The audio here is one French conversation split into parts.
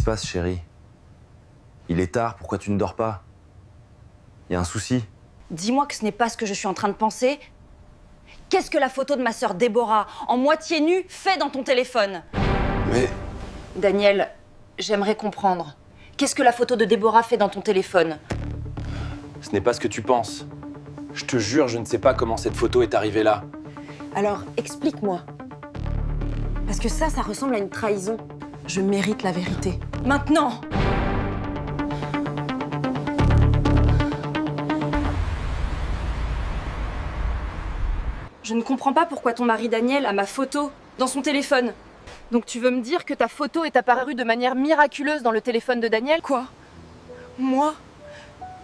passe, chérie? Il est tard, pourquoi tu ne dors pas? Y a un souci? Dis-moi que ce n'est pas ce que je suis en train de penser. Qu'est-ce que la photo de ma sœur Déborah, en moitié nue, fait dans ton téléphone? Mais... Daniel, j'aimerais comprendre. Qu'est-ce que la photo de Déborah fait dans ton téléphone? Ce n'est pas ce que tu penses. Je te jure, je ne sais pas comment cette photo est arrivée là. Alors, explique-moi. Parce que ça ressemble à une trahison. Je mérite la vérité. Maintenant! Je ne comprends pas pourquoi ton mari Daniel a ma photo dans son téléphone. Donc tu veux me dire que ta photo est apparue de manière miraculeuse dans le téléphone de Daniel? Quoi? Moi?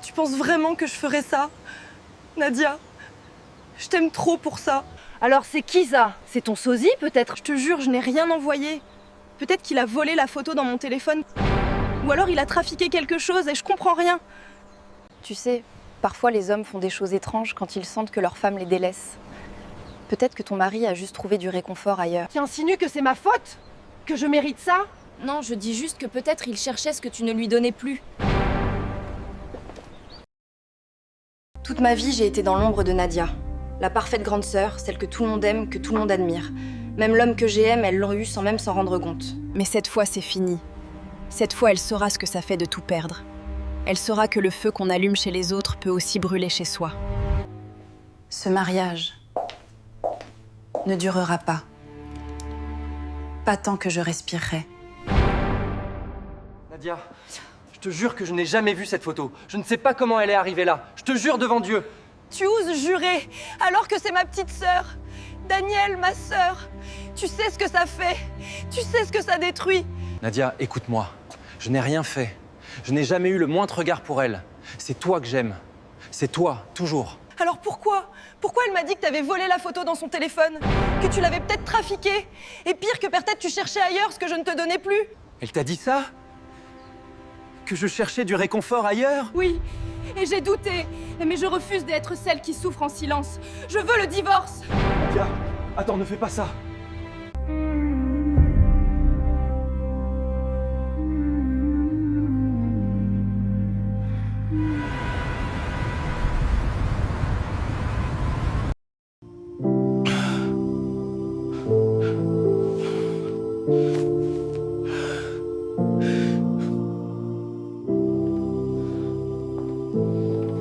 Tu penses vraiment que je ferais ça? Nadia, je t'aime trop pour ça. Alors c'est qui ça? C'est ton sosie peut-être? Je te jure, je n'ai rien envoyé. Peut-être qu'il a volé la photo dans mon téléphone. Ou alors il a trafiqué quelque chose et je comprends rien. Tu sais, parfois les hommes font des choses étranges quand ils sentent que leur femme les délaisse. Peut-être que ton mari a juste trouvé du réconfort ailleurs. Tu insinues que c'est ma faute? Que je mérite ça? Non, je dis juste que peut-être il cherchait ce que tu ne lui donnais plus. Toute ma vie, j'ai été dans l'ombre de Nadia. La parfaite grande sœur, celle que tout le monde aime, que tout le monde admire. Même l'homme que j'aime, elle l'a eu sans même s'en rendre compte. Mais cette fois, c'est fini. Cette fois, elle saura ce que ça fait de tout perdre. Elle saura que le feu qu'on allume chez les autres peut aussi brûler chez soi. Ce mariage ne durera pas. Pas tant que je respirerai. Nadia, je te jure que je n'ai jamais vu cette photo. Je ne sais pas comment elle est arrivée là. Je te jure devant Dieu. Tu oses jurer alors que c'est ma petite sœur. Daniel, ma sœur. Tu sais ce que ça fait. Tu sais ce que ça détruit. Nadia, écoute-moi. Je n'ai rien fait. Je n'ai jamais eu le moindre regard pour elle. C'est toi que j'aime. C'est toi, toujours. Alors pourquoi? Pourquoi elle m'a dit que t'avais volé la photo dans son téléphone? Que tu l'avais peut-être trafiquée? Et pire que peut-être tu cherchais ailleurs ce que je ne te donnais plus? Elle t'a dit ça? Que je cherchais du réconfort ailleurs? Oui, et j'ai douté. Mais je refuse d'être celle qui souffre en silence. Je veux le divorce. Nadia, attends, ne fais pas ça.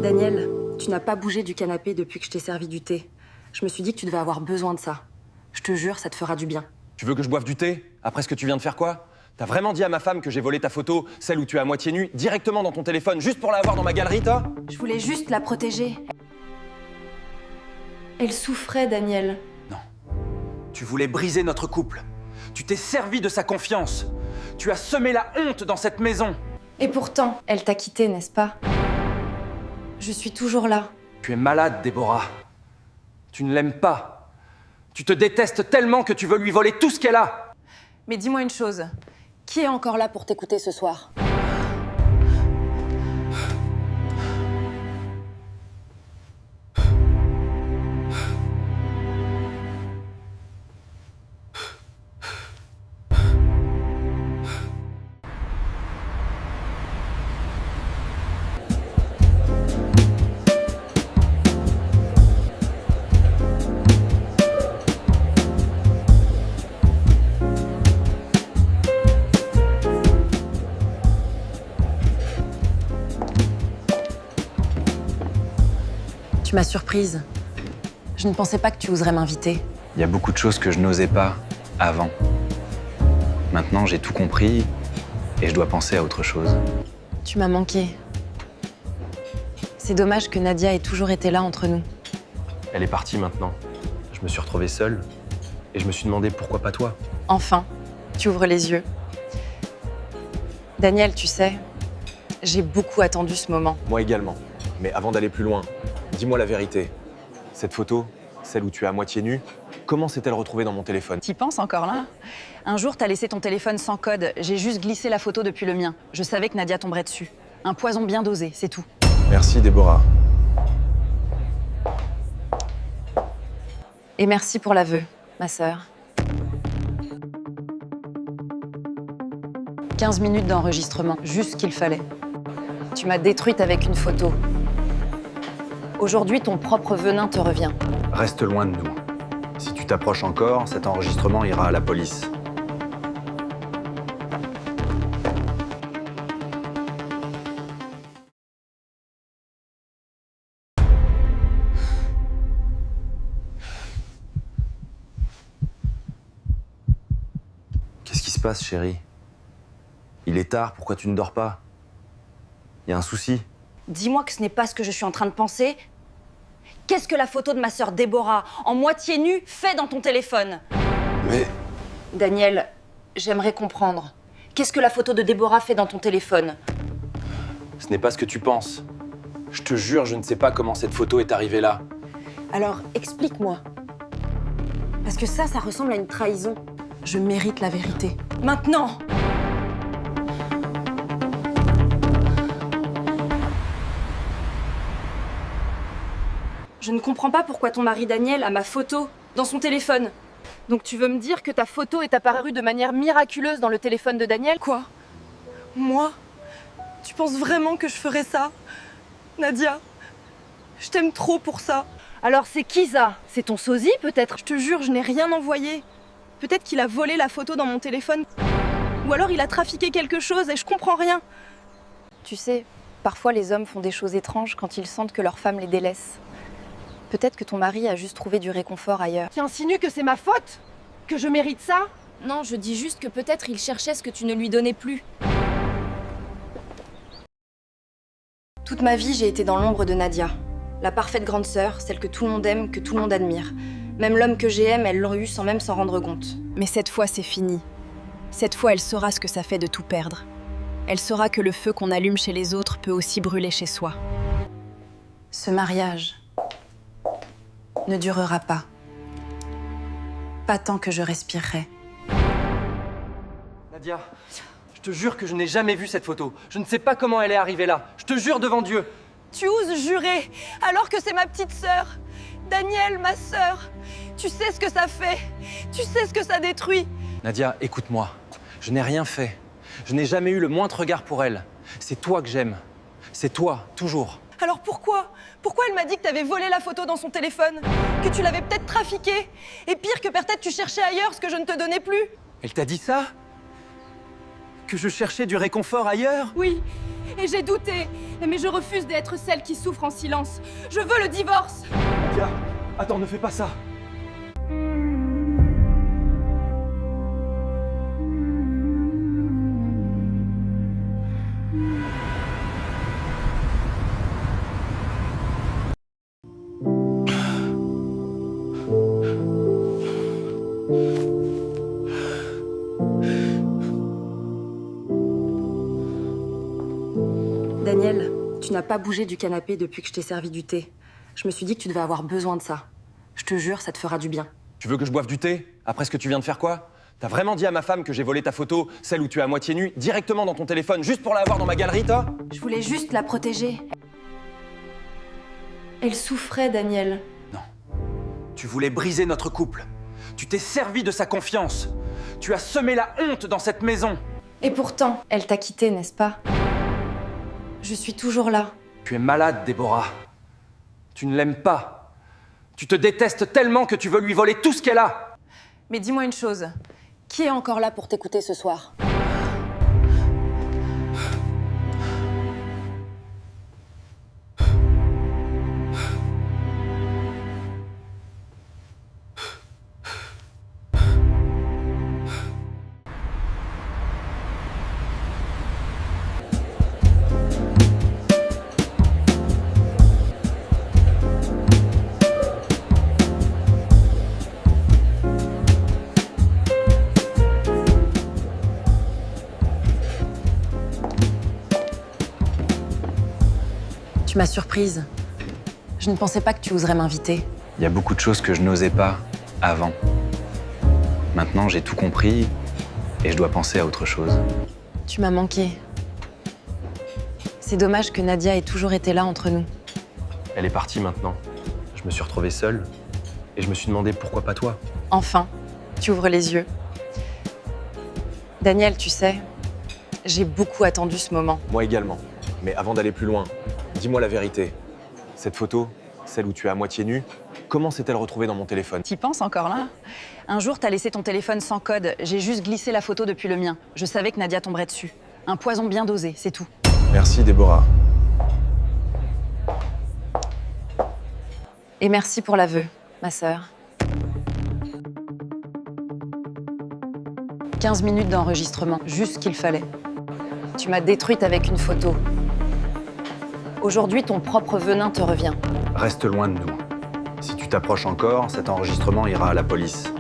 Daniel, tu n'as pas bougé du canapé depuis que je t'ai servi du thé. Je me suis dit que tu devais avoir besoin de ça. Je te jure, ça te fera du bien. Tu veux que je boive du thé? Après ce que tu viens de faire quoi? T'as vraiment dit à ma femme que j'ai volé ta photo, celle où tu es à moitié nue, directement dans ton téléphone, juste pour la avoir dans ma galerie, toi? Je voulais juste la protéger. Elle souffrait, Daniel. Non. Tu voulais briser notre couple. Tu t'es servi de sa confiance. Tu as semé la honte dans cette maison. Et pourtant, elle t'a quitté, n'est-ce pas? Je suis toujours là. Tu es malade, Déborah. Tu ne l'aimes pas. Tu te détestes tellement que tu veux lui voler tout ce qu'elle a. Mais dis-moi une chose. Qui est encore là pour t'écouter ce soir? Tu m'as surprise. Je ne pensais pas que tu oserais m'inviter. Il y a beaucoup de choses que je n'osais pas avant. Maintenant, j'ai tout compris et je dois penser à autre chose. Tu m'as manqué. C'est dommage que Nadia ait toujours été là entre nous. Elle est partie maintenant. Je me suis retrouvé seul et je me suis demandé pourquoi pas toi. Enfin, tu ouvres les yeux. Daniel, tu sais, j'ai beaucoup attendu ce moment. Moi également. Mais avant d'aller plus loin, dis-moi la vérité. Cette photo, celle où tu es à moitié nue, comment s'est-elle retrouvée dans mon téléphone? T'y penses encore là? Un jour, t'as laissé ton téléphone sans code. J'ai juste glissé la photo depuis le mien. Je savais que Nadia tomberait dessus. Un poison bien dosé, c'est tout. Merci, Déborah. Et merci pour l'aveu, ma sœur. 15 minutes d'enregistrement, juste ce qu'il fallait. Tu m'as détruite avec une photo. Aujourd'hui, ton propre venin te revient. Reste loin de nous. Si tu t'approches encore, cet enregistrement ira à la police. Qu'est-ce qui se passe, chérie? Il est tard, pourquoi tu ne dors pas? Y a un souci? Dis-moi que ce n'est pas ce que je suis en train de penser. Qu'est-ce que la photo de ma sœur Déborah, en moitié nue, fait dans ton téléphone? Mais... Daniel, j'aimerais comprendre. Qu'est-ce que la photo de Déborah fait dans ton téléphone? Ce n'est pas ce que tu penses. Je te jure, je ne sais pas comment cette photo est arrivée là. Alors, explique-moi. Parce que ça ressemble à une trahison. Je mérite la vérité. Maintenant! Je ne comprends pas pourquoi ton mari Daniel a ma photo dans son téléphone. Donc tu veux me dire que ta photo est apparue de manière miraculeuse dans le téléphone de Daniel? Quoi? Moi? Tu penses vraiment que je ferais ça? Nadia, je t'aime trop pour ça. Alors c'est qui ça? C'est ton sosie peut-être? Je te jure, je n'ai rien envoyé. Peut-être qu'il a volé la photo dans mon téléphone. Ou alors il a trafiqué quelque chose et je comprends rien. Tu sais, parfois les hommes font des choses étranges quand ils sentent que leur femme les délaisse. Peut-être que ton mari a juste trouvé du réconfort ailleurs. Tu insinues que c'est ma faute? Que je mérite ça? Non, je dis juste que peut-être il cherchait ce que tu ne lui donnais plus. Toute ma vie, j'ai été dans l'ombre de Nadia. La parfaite grande sœur, celle que tout le monde aime, que tout le monde admire. Même l'homme que j'aime, elle l'a eu sans même s'en rendre compte. Mais cette fois, c'est fini. Cette fois, elle saura ce que ça fait de tout perdre. Elle saura que le feu qu'on allume chez les autres peut aussi brûler chez soi. Ce mariage ne durera pas. Pas tant que je respirerai. Nadia, je te jure que je n'ai jamais vu cette photo. Je ne sais pas comment elle est arrivée là. Je te jure devant Dieu. Tu oses jurer alors que c'est ma petite sœur. Daniel, ma sœur. Tu sais ce que ça fait. Tu sais ce que ça détruit. Nadia, écoute-moi. Je n'ai rien fait. Je n'ai jamais eu le moindre regard pour elle. C'est toi que j'aime. C'est toi, toujours. Alors pourquoi? Pourquoi elle m'a dit que t'avais volé la photo dans son téléphone? Que tu l'avais peut-être trafiquée? Et pire, que peut-être tu cherchais ailleurs ce que je ne te donnais plus? Elle t'a dit ça? Que je cherchais du réconfort ailleurs? Oui, et j'ai douté. Mais je refuse d'être celle qui souffre en silence. Je veux le divorce. Nadia, attends, ne fais pas ça. Daniel, tu n'as pas bougé du canapé depuis que je t'ai servi du thé. Je me suis dit que tu devais avoir besoin de ça. Je te jure, ça te fera du bien. Tu veux que je boive du thé? Après ce que tu viens de faire quoi? T'as vraiment dit à ma femme que j'ai volé ta photo, celle où tu es à moitié nue, directement dans ton téléphone, juste pour la avoir dans ma galerie, toi? Je voulais juste la protéger. Elle souffrait, Daniel. Tu voulais briser notre couple. Tu t'es servi de sa confiance. Tu as semé la honte dans cette maison. Et pourtant, elle t'a quitté, n'est-ce pas? Je suis toujours là. Tu es malade, Déborah. Tu ne l'aimes pas. Tu te détestes tellement que tu veux lui voler tout ce qu'elle a. Mais dis-moi une chose, qui est encore là pour t'écouter ce soir? Tu m'as surprise. Je ne pensais pas que tu oserais m'inviter. Il y a beaucoup de choses que je n'osais pas avant. Maintenant, j'ai tout compris et je dois penser à autre chose. Tu m'as manqué. C'est dommage que Nadia ait toujours été là entre nous. Elle est partie maintenant. Je me suis retrouvé seul et je me suis demandé pourquoi pas toi. Enfin, tu ouvres les yeux. Daniel, tu sais, J'ai beaucoup attendu ce moment. Moi également. Mais avant d'aller plus loin, dis-moi la vérité. Cette photo, celle où tu es à moitié nu, comment s'est-elle retrouvée dans mon téléphone? T'y penses encore là? Un jour, t'as laissé ton téléphone sans code. J'ai juste glissé la photo depuis le mien. Je savais que Nadia tomberait dessus. Un poison bien dosé, c'est tout. Merci Déborah. Et merci pour l'aveu, ma sœur. 15 minutes d'enregistrement, juste ce qu'il fallait. Tu m'as détruite avec une photo. Aujourd'hui, ton propre venin te revient. Reste loin de nous. Si tu t'approches encore, cet enregistrement ira à la police.